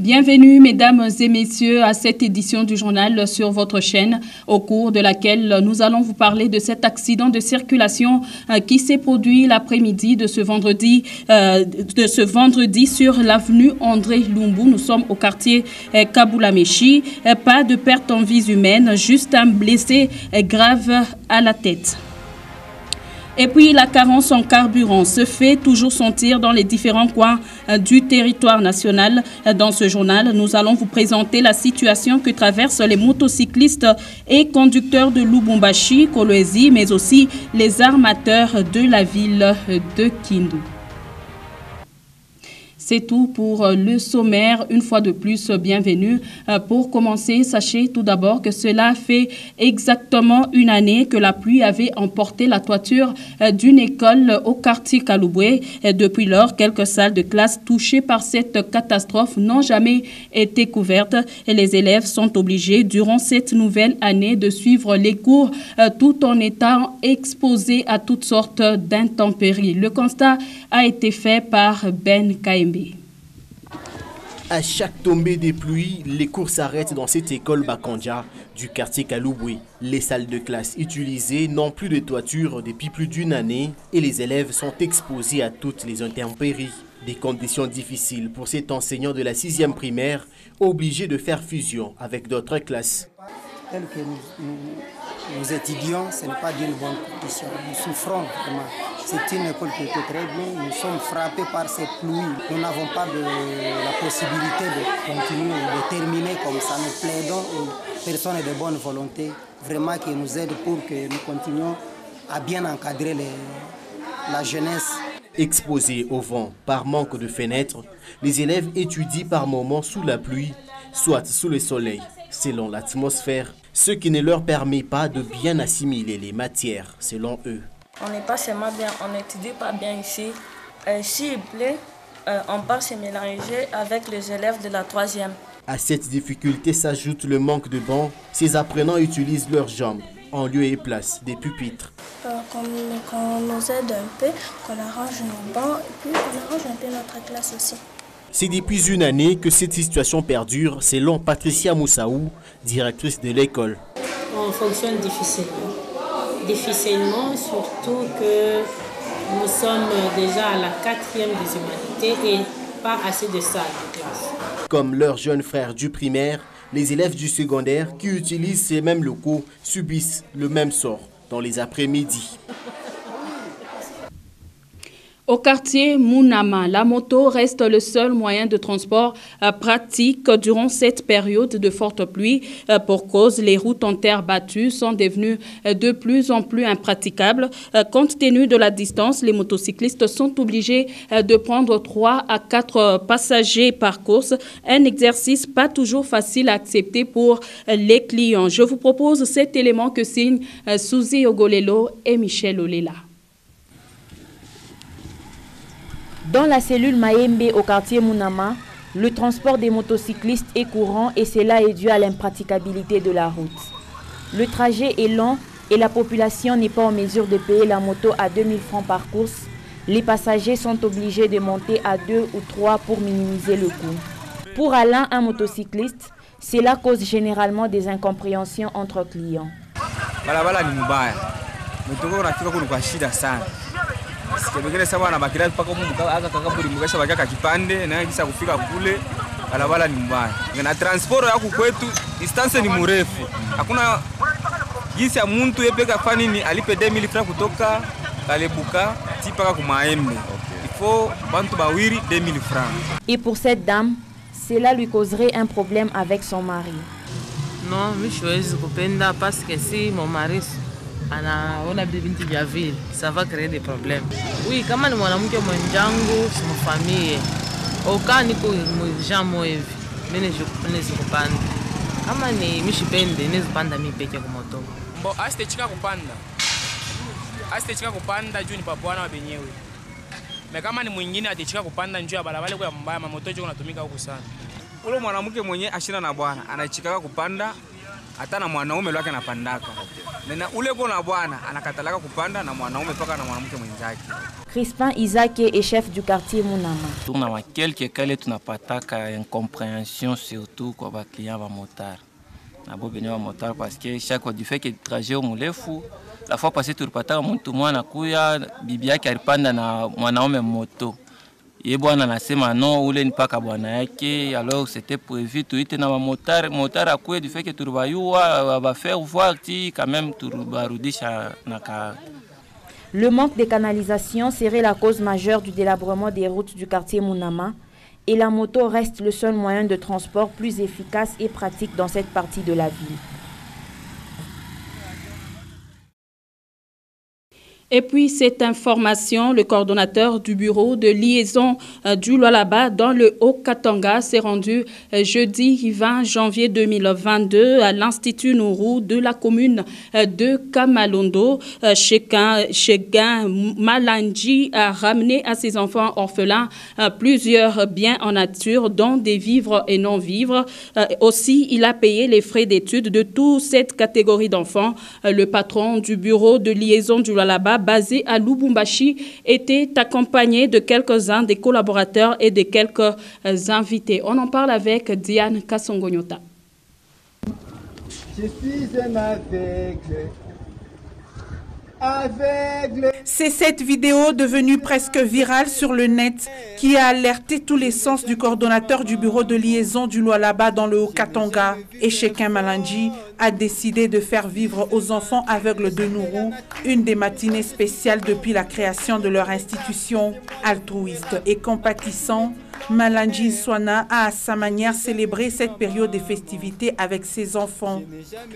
Bienvenue mesdames et messieurs à cette édition du journal sur votre chaîne au cours de laquelle nous allons vous parler de cet accident de circulation qui s'est produit l'après-midi de ce vendredi sur l'avenue André Lumbu. Nous sommes au quartier Kabulamechi. Pas de perte en vie humaine, juste un blessé grave à la tête. Et puis, la carence en carburant se fait toujours sentir dans les différents coins du territoire national. Dans ce journal, nous allons vous présenter la situation que traversent les motocyclistes et conducteurs de Lubumbashi, Kolwezi, mais aussi les armateurs de la ville de Kindu. C'est tout pour le sommaire. Une fois de plus, bienvenue. Pour commencer, sachez tout d'abord que cela fait exactement une année que la pluie avait emporté la toiture d'une école au quartier Kalubwe. Depuis lors, quelques salles de classe touchées par cette catastrophe n'ont jamais été couvertes. Et les élèves sont obligés, durant cette nouvelle année, de suivre les cours tout en étant exposés à toutes sortes d'intempéries. Le constat a été fait par Ben Kaembe. À chaque tombée des pluies, les cours s'arrêtent dans cette école Bakandja du quartier Kalubwe. Les salles de classe utilisées n'ont plus de toiture depuis plus d'une année et les élèves sont exposés à toutes les intempéries. Des conditions difficiles pour cet enseignant de la 6e primaire, obligé de faire fusion avec d'autres classes. Tel que nous étudions, ce n'est pas d'une bonne condition. Nous souffrons vraiment. C'est une école qui était très bien. Nous sommes frappés par cette pluie. Nous n'avons pas la possibilité de continuer, de terminer comme ça. Nous plaidons aux personnes de bonne volonté, vraiment qui nous aident pour que nous continuions à bien encadrer la jeunesse. Exposés au vent par manque de fenêtres, les élèves étudient par moments sous la pluie, soit sous le soleil, selon l'atmosphère, ce qui ne leur permet pas de bien assimiler les matières, selon eux. On n'est pas seulement bien, on n'étudie pas bien ici. S'il plaît, on part se mélanger avec les élèves de la 3e. À cette difficulté s'ajoute le manque de bancs. Ces apprenants utilisent leurs jambes en lieu et place des pupitres. Qu'on nous aide un peu, qu'on arrange nos bancs et puis qu'on arrange un peu notre classe aussi. C'est depuis une année que cette situation perdure, selon Patricia Moussaou, directrice de l'école. On fonctionne difficilement. Difficilement, surtout que nous sommes déjà à la 4e des humanités et pas assez de salles de classe. Comme leurs jeunes frères du primaire, les élèves du secondaire qui utilisent ces mêmes locaux subissent le même sort dans les après-midi. Au quartier Mounama, la moto reste le seul moyen de transport pratique durant cette période de forte pluie. Pour cause, les routes en terre battue sont devenues de plus en plus impraticables. Compte tenu de la distance, les motocyclistes sont obligés de prendre 3 à 4 passagers par course. Un exercice pas toujours facile à accepter pour les clients. Je vous propose cet élément que signent Suzy Ogolelo et Michel Olela. Dans la cellule Maembe au quartier Mounama, le transport des motocyclistes est courant et cela est dû à l'impraticabilité de la route. Le trajet est long et la population n'est pas en mesure de payer la moto à 2000 francs par course. Les passagers sont obligés de monter à 2 ou 3 pour minimiser le coût. Pour Alain, un motocycliste, cela cause généralement des incompréhensions entre clients. Sikebekele sawa na bakira mpaka muka aka kakaburi mukasha bajaka kipande na kisa kufika kule barabara ni mbaya. Na transport yako kwetu distance ni mrefu. Hakuna jinsi ya mtu yepeka fani ni alipe 2000 francs kutoka Kalebuka tipaka ku Maembe. Il faut bantu bawiri 2000 francs. Et pour cette dame, cela lui causerait un problème avec son mari. Non, je choisis kupenda parce que si mon mari anaona binti vya vile, ça va créer des problèmes. Oui, kama ni mwanamke mwenzangu, simfamie. Oka niko mjamo hivi. Mimi kupanda. Kama ni mishipende, nizipanda mimi peke kwa moto. Mbo asitechika kupanda. Asitechika kupanda juu ni papwana wabenyewe. Na kama ni mwingine atechika kupanda njoo ya barabara kwa mbaya, mamoto hiyo unatumika huko sana. Ule mwanamke mwenye ashina na bwana anachika kupanda hata na mwanaume lwake anapandaka. Na ule kuna bwana anakatalaka kupanda na mwanaume paka na mwanamke mwenzake. Crispin Isake est chef du quartier Munama. Tuna quelques cas tunapataka incompréhension surtout kwa ba clients ba motard. Na bo benye ba motard parce que chaque fois du fait que trajet au murefu la fois passée tulipataka mtu mwana kuya bibi yake alipanda na mwanaume moto. Ye bwana anasema non ule ni paka bwana yake, alors c'était prévu tuite na motard akuye du fait que tulibayua va faire voir ti quand même tulibarudisha na ka. Le manque de canalisation serait la cause majeure du délabrement des routes du quartier Munama et la moto reste le seul moyen de transport plus efficace et pratique dans cette partie de la ville. Et puis cette information, le coordonnateur du bureau de liaison du Lualaba dans le Haut-Katanga s'est rendu jeudi 20 janvier 2022 à l'Institut Nourou de la commune de Kamalondo. Chekin Malandji a ramené à ses enfants orphelins plusieurs biens en nature, dont des vivres et non-vivres. Aussi, il a payé les frais d'études de toute cette catégorie d'enfants. Le patron du bureau de liaison du Lualaba basé à Lubumbashi était accompagné de quelques-uns des collaborateurs et de quelques invités. On en parle avec Diane Kassongonyota. Je suis un aveugle. C'est cette vidéo devenue presque virale sur le net qui a alerté tous les sens du coordonnateur du bureau de liaison du Lualaba dans le Haut-Katanga. Et Chekin Malandji a décidé de faire vivre aux enfants aveugles de Nourou une des matinées spéciales depuis la création de leur institution. Altruiste et compatissant, Malandji Swana a à sa manière célébré cette période des festivités avec ses enfants.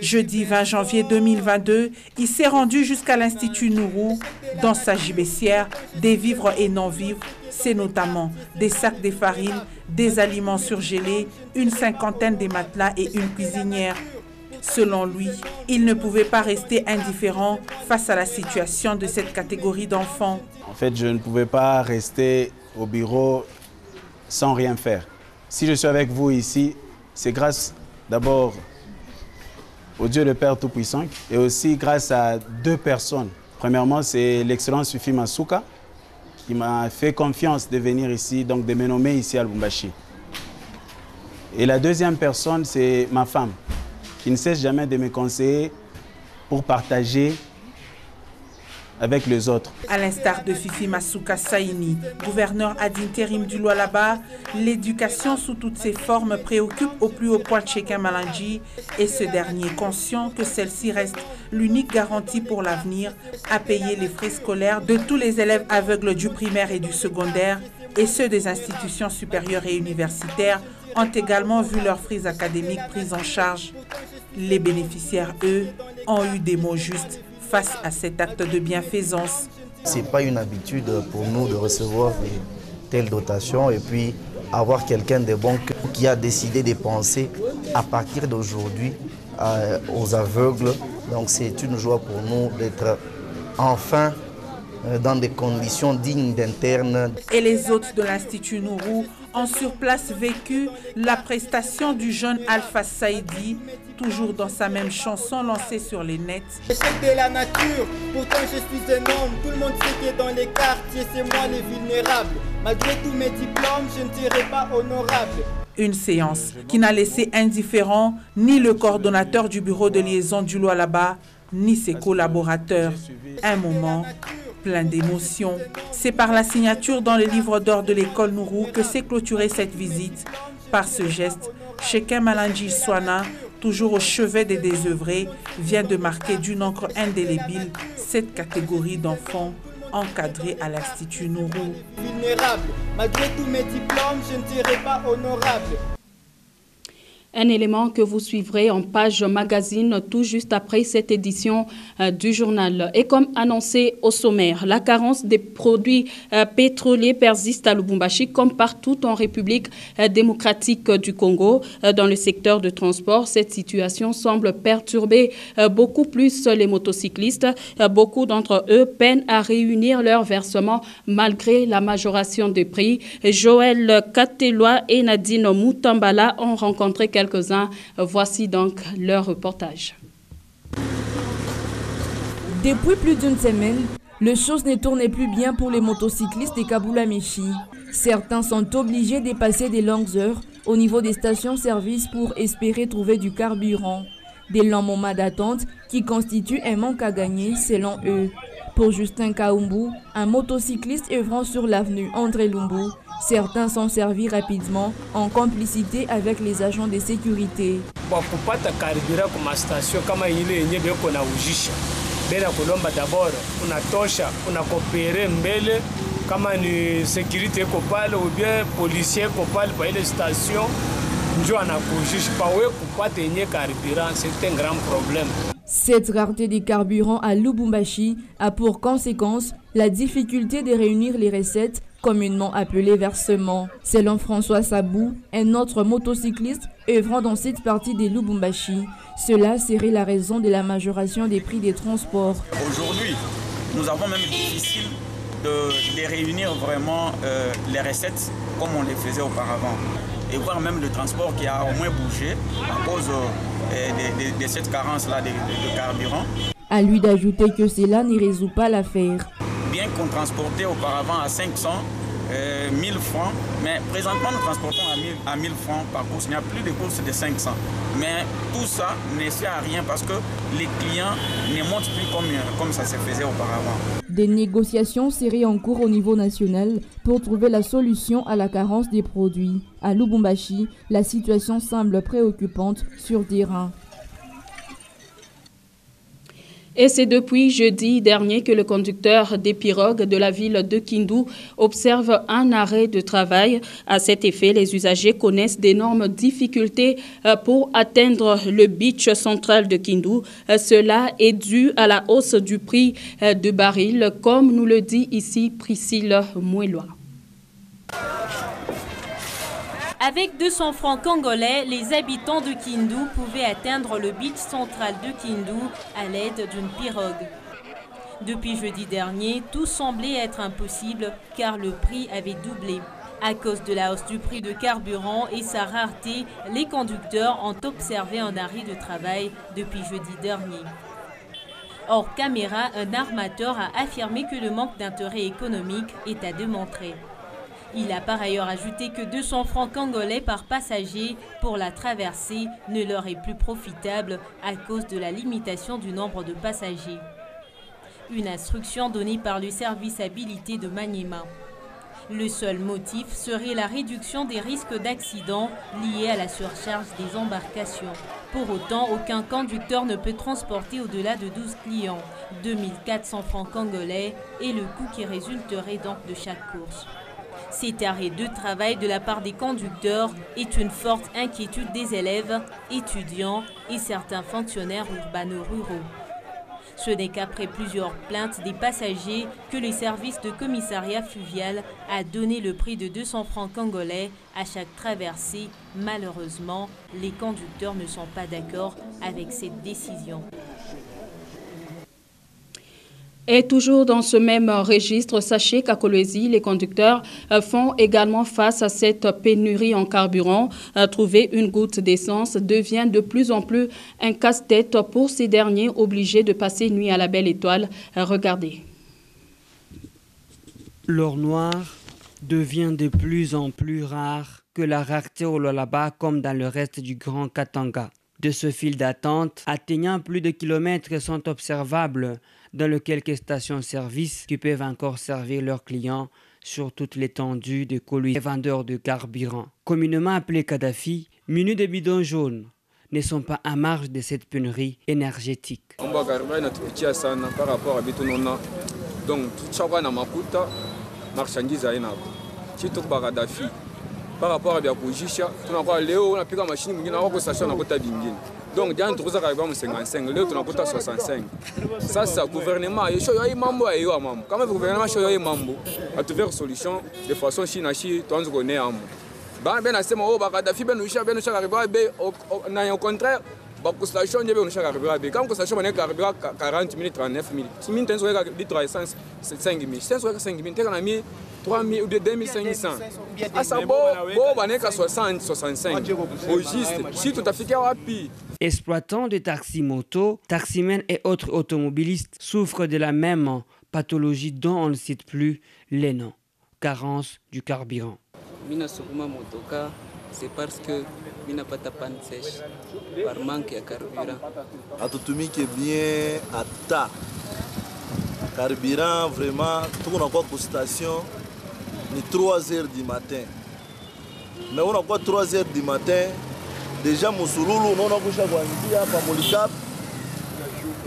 Jeudi 20 janvier 2022, il s'est rendu jusqu'à l'Institut Nourou. Dans sa gibecière, des vivres et non-vivres, c'est notamment des sacs de farine, des aliments surgelés, une cinquantaine de matelas et une cuisinière. Selon lui, il ne pouvait pas rester indifférent face à la situation de cette catégorie d'enfants. En fait, je ne pouvais pas rester au bureau sans rien faire. Si je suis avec vous ici, c'est grâce d'abord au Dieu le Père Tout-Puissant et aussi grâce à deux personnes. Premièrement, c'est l'excellence Fifi Masuka qui m'a fait confiance de venir ici, donc de me nommer ici à Lubumbashi. Et la deuxième personne, c'est ma femme, qui ne cesse jamais de me conseiller pour partager avec les autres. À l'instar de Fifi Masuka Saini, gouverneur ad intérim du Lualaba, l'éducation sous toutes ses formes préoccupe au plus haut point Chekin Malandji et ce dernier, conscient que celle-ci reste l'unique garantie pour l'avenir, a payé les frais scolaires de tous les élèves aveugles du primaire et du secondaire et ceux des institutions supérieures et universitaires ont également vu leurs frais académiques pris en charge. Les bénéficiaires, eux, ont eu des mots justes face à cet acte de bienfaisance. Ce n'est pas une habitude pour nous de recevoir de telles dotations et puis avoir quelqu'un de bon qui a décidé de penser à partir d'aujourd'hui aux aveugles. Donc c'est une joie pour nous d'être enfin dans des conditions dignes d'interne. Et les hôtes de l'Institut Nourou ont sur place vécu la prestation du jeune Alpha Saïdi, toujours dans sa même chanson lancée sur les nets. Échec de la nature, pourtant je suis un homme. Tout le monde sait que dans les quartiers, c'est moi les vulnérables. Malgré tous mes diplômes, je ne serai pas honorable. Une séance qui n'a laissé indifférent ni le coordonnateur du bureau de liaison du Lualaba, ni ses collaborateurs. Un moment plein d'émotions. C'est par la signature dans le livre d'or de l'école Nourou que s'est clôturée cette visite. Par ce geste, Chekin Malandji Swana, toujours au chevet des désœuvrés, vient de marquer d'une encre indélébile cette catégorie d'enfants encadrés à l'Institut Nourou. Vulnérable, malgré tous mes diplômes, je ne serai pas honorable. Un élément que vous suivrez en page magazine tout juste après cette édition du journal. Et comme annoncé au sommaire, la carence des produits pétroliers persiste à Lubumbashi comme partout en République démocratique du Congo. Dans le secteur de transport, cette situation semble perturber beaucoup plus les motocyclistes. Beaucoup d'entre eux peinent à réunir leur versement malgré la majoration des prix. Joël Kateloa et Nadine Moutambala ont rencontré quelques quelques-uns. Voici donc leur reportage. Depuis plus d'une semaine, les choses ne tournaient plus bien pour les motocyclistes de Kaboula-Michi. Certains sont obligés de passer des longues heures au niveau des stations-service pour espérer trouver du carburant. Des longs moments d'attente qui constituent un manque à gagner selon eux. Pour Justin Kaumbu, un motocycliste œuvrant sur l'avenue André Lumbu, certains sont servis rapidement en complicité avec les agents de sécurité. Bela kulomba d'abord unatosha unakopere mbele kama ni sécurité iko pale ou bien policier iko pale pa ile station njo anakujisha pa we kupata yenye carburant, c'est un grand problème. Cette rareté des carburants à Lubumbashi a pour conséquence la difficulté de réunir les recettes communément appelées versements. Selon François Sabou, un autre motocycliste œuvrant dans cette partie de Lubumbashi, cela serait la raison de la majoration des prix des transports. Aujourd'hui, nous avons même difficile de réunir vraiment les recettes comme on les faisait auparavant. Et voir même le transport qui a au moins bougé à cause de cette carence-là de carburant. À lui d'ajouter que cela ne résout pas l'affaire. Bien qu'on transportait auparavant à 500, 1000 francs, mais présentement nous transportons à 1000 francs par course. Il n'y a plus de courses de 500. Mais tout ça ne sert à rien parce que les clients ne montent plus comme ça se faisait auparavant. Des négociations seraient en cours au niveau national pour trouver la solution à la carence des produits. À Lubumbashi, la situation semble préoccupante sur terrain. Et c'est depuis jeudi dernier que le conducteur des pirogues de la ville de Kindu observe un arrêt de travail. À cet effet, les usagers connaissent d'énormes difficultés pour atteindre le beach central de Kindu. Cela est dû à la hausse du prix de baril, comme nous le dit ici Priscille Mouelois. Avec 200 francs congolais, les habitants de Kindu pouvaient atteindre le beach central de Kindu à l'aide d'une pirogue. Depuis jeudi dernier, tout semblait être impossible car le prix avait doublé. À cause de la hausse du prix de carburant et sa rareté, les conducteurs ont observé un arrêt de travail depuis jeudi dernier. Hors caméra, un armateur a affirmé que le manque d'intérêt économique est à démontrer. Il a par ailleurs ajouté que 200 francs congolais par passager pour la traversée ne leur est plus profitable à cause de la limitation du nombre de passagers. Une instruction donnée par le service habilité de Maniema. Le seul motif serait la réduction des risques d'accidents liés à la surcharge des embarcations. Pour autant, aucun conducteur ne peut transporter au-delà de 12 clients. 2400 francs congolais est le coût qui résulterait donc de chaque course. Cet arrêt de travail de la part des conducteurs est une forte inquiétude des élèves, étudiants et certains fonctionnaires urbano-ruraux. Ce n'est qu'après plusieurs plaintes des passagers que le service de commissariat fluvial a donné le prix de 200 francs congolais à chaque traversée. Malheureusement, les conducteurs ne sont pas d'accord avec cette décision. Et toujours dans ce même registre, sachez qu'à Kolwezi, les conducteurs font également face à cette pénurie en carburant. Trouver une goutte d'essence devient de plus en plus un casse-tête pour ces derniers obligés de passer nuit à la Belle Étoile. Regardez. L'or noir devient de plus en plus rare que la rareté au Lualaba comme dans le reste du Grand Katanga. De ce fil d'attente, atteignant plus de kilomètres sont observables dans les quelques stations-service qui peuvent encore servir leurs clients sur toute l'étendue de Kolwezi. Les vendeurs de carburant, communément appelés Kadhafi, munis de bidons jaunes, ne sont pas à marge de cette pénurie énergétique. Donc, par rapport à Biakujisha, on a Léo, on a pris la machine, on a station, on a pris Bingin. Donc, il y a un truc qui arrive 55, Léo, on a pris 65. Ça, c'est le gouvernement. Il y a un mambo et un mambo. Quand le gouvernement a un mambo, à trouver une solution de façon chinachi, tout le monde est en ben, c'est mon Kadhafi, ben, au contraire, Beaucoup de stations, il y a un carburant. Quand la station est carburant 40 000, 39 000. Si on a un litre essence, c'est 5 000. Si on a 5 000, on a mis 3 000 ou 2 500. À ça, on a 60, 65. Au juste, si tout a fait rapide. Exploitants de taxi-moto, taximens et autres automobilistes souffrent de la même pathologie dont on ne cite plus les noms. Carence du carburant. C'est parce que je n'ai pas de panne sèche par manque de carburant. Atutumike bien à ta carburant vraiment tout on a quoi pour station ni 3h du matin. Mais on a quoi 3h du matin déjà musululu on a kusha kuanzia hapa Molikap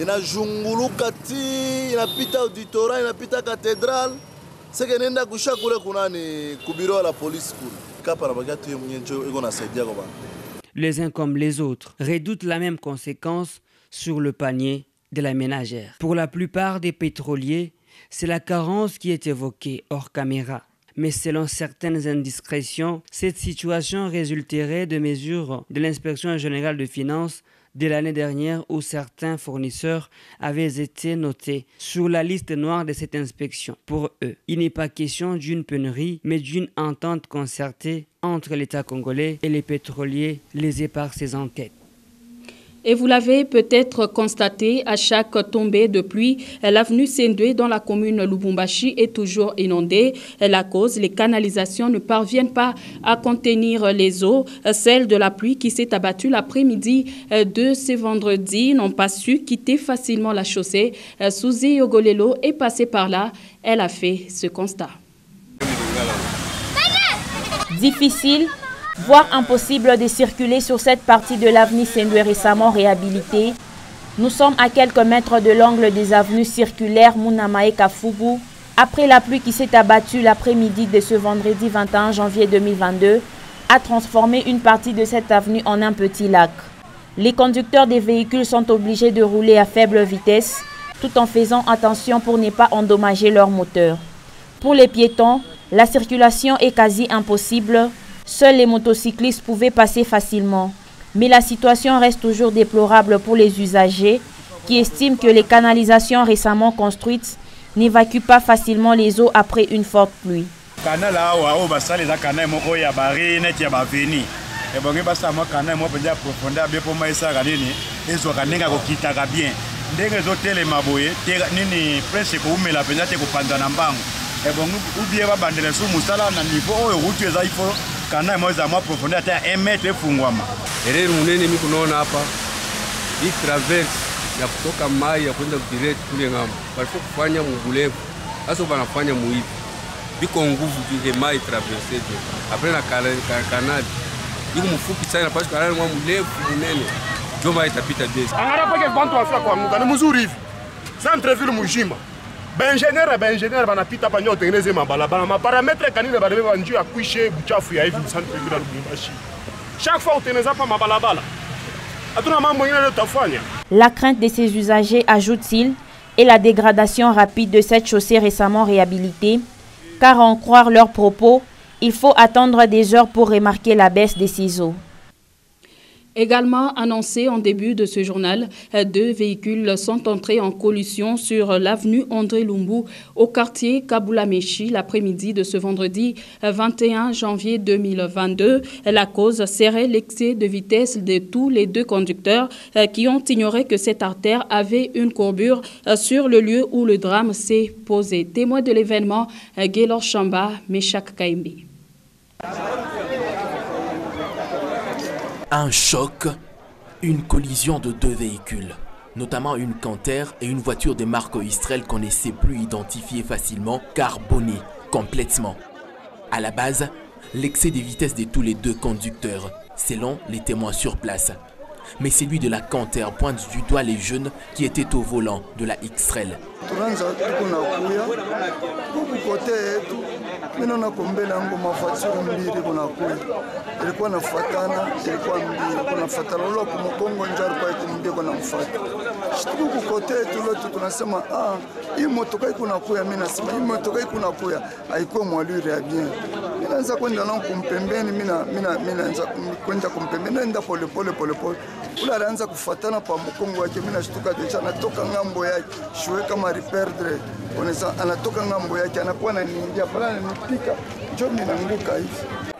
ina jungulu kati inapita auditorat inapita cathédrale c'est que nenda kusha kule kunani kubiro la police kule. Les uns comme les autres redoutent la même conséquence sur le panier de la ménagère. Pour la plupart des pétroliers, c'est la carence qui est évoquée hors caméra. Mais selon certaines indiscrétions, cette situation résulterait de mesures de l'Inspection générale de finances de l'année dernière où certains fournisseurs avaient été notés sur la liste noire de cette inspection. Pour eux, il n'est pas question d'une pénurie, mais d'une entente concertée entre l'État congolais et les pétroliers lésés par ces enquêtes. Et vous l'avez peut-être constaté, à chaque tombée de pluie, l'avenue Sendwe dans la commune Lubumbashi est toujours inondée. La cause, les canalisations ne parviennent pas à contenir les eaux. Celles de la pluie qui s'est abattue l'après-midi de ce vendredi n'ont pas su quitter facilement la chaussée. Suzy Yogolelo est passée par là. Elle a fait ce constat. Difficile, voire impossible de circuler sur cette partie de l'avenue Sendwe récemment réhabilitée. Nous sommes à quelques mètres de l'angle des avenues circulaires Munama et Kafugu, après la pluie qui s'est abattue l'après-midi de ce vendredi 21 janvier 2022, a transformé une partie de cette avenue en un petit lac. Les conducteurs des véhicules sont obligés de rouler à faible vitesse, tout en faisant attention pour ne pas endommager leur moteur. Pour les piétons, la circulation est quasi impossible. Seuls les motocyclistes pouvaient passer facilement. Mais la situation reste toujours déplorable pour les usagers qui estiment que les canalisations récemment construites n'évacuent pas facilement les eaux après une forte pluie. Kana moja mwa profondeur hata 1 metre fungwama. Ereri munene mimi kunaona hapa hii traverse ya kutoka mai ya kwenda direct kule ngamo. Walifo kufanya mubulevu. Sasa wanafanya muivi. Biko nguvu vile mai traverse. Après na canal. Biko mfupi sana parce que canal mwa mulevu munene. Ndio mai itapita desi. Angara peke bantu afika kwa muka ni mzuri hivi. Centre ville mujimba. Benjenera banapita pa nyote tengeneze mabalabala maparametre kanine barebe banjia kuishe buchafu ya hivi centre ville Lubumbashi. Chaque fois utengeneza pa mabalabala. Hatuna mambo mengine tutafanya. La crainte de ces usagers, ajoute-t-il, est la dégradation rapide de cette chaussée récemment réhabilitée, car à en croire leurs propos, il faut attendre des heures pour remarquer la baisse des ciseaux. Également annoncé en début de ce journal, 2 véhicules sont entrés en collision sur l'avenue André Lumbu au quartier Kabula-Meshi l'après-midi de ce vendredi 21 janvier 2022. La cause serait l'excès de vitesse de tous les 2 conducteurs qui ont ignoré que cette artère avait une courbure sur le lieu où le drame s'est posé. Témoin de l'événement, Gaylor Chamba, Meshak Kaimbi. Un choc, une collision de 2 véhicules, notamment une Canter et une voiture de marque Istrel qu'on ne sait plus identifier facilement, carbonée complètement. À la base, l'excès de vitesse de tous les 2 conducteurs, selon les témoins sur place. Mais celui de la Canter pointe du doigt les jeunes qui étaient au volant de la Istrel. Mimi na kombele yangu mafatiri mbili kuna kuya ilikuwa nafuatana ilikuwa mbili kuna fatana lolo kumkongo njaro kwa ikumbe kuna mfuata shtuku kukote tulote tunasema hii motoka iko nakuya mimi nasema hii motoka iko nakuya haikuwa mwaluri ya bien mimi naanza kwenda na kumpembeni mimi naanza kwenda kumpembeni nenda pole pole ule alianza kufatana pa mkongo wake. Mimi nashtuka deja anatoka ngambo yake shwe kama reperdre, anatoka ngambo yake anakuwa ananiingia pala ananipika, njoo ninanguka hivi.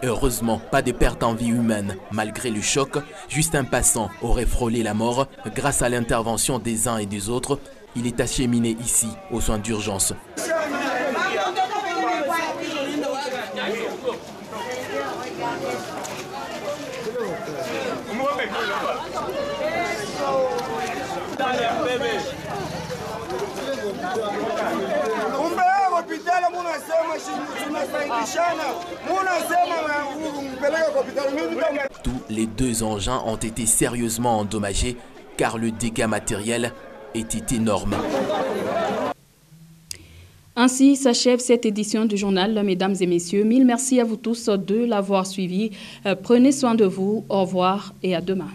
Heureusement, pas de perte en vie humaine. Malgré le choc, juste un passant aurait frôlé la mort. Grâce à l'intervention des uns et des autres, il est acheminé ici aux soins d'urgence. Tous les deux engins ont été sérieusement endommagés car le dégât matériel était énorme. Ainsi s'achève cette édition du journal, mesdames et messieurs. Mille merci à vous tous de l'avoir suivi. Prenez soin de vous. Au revoir et à demain.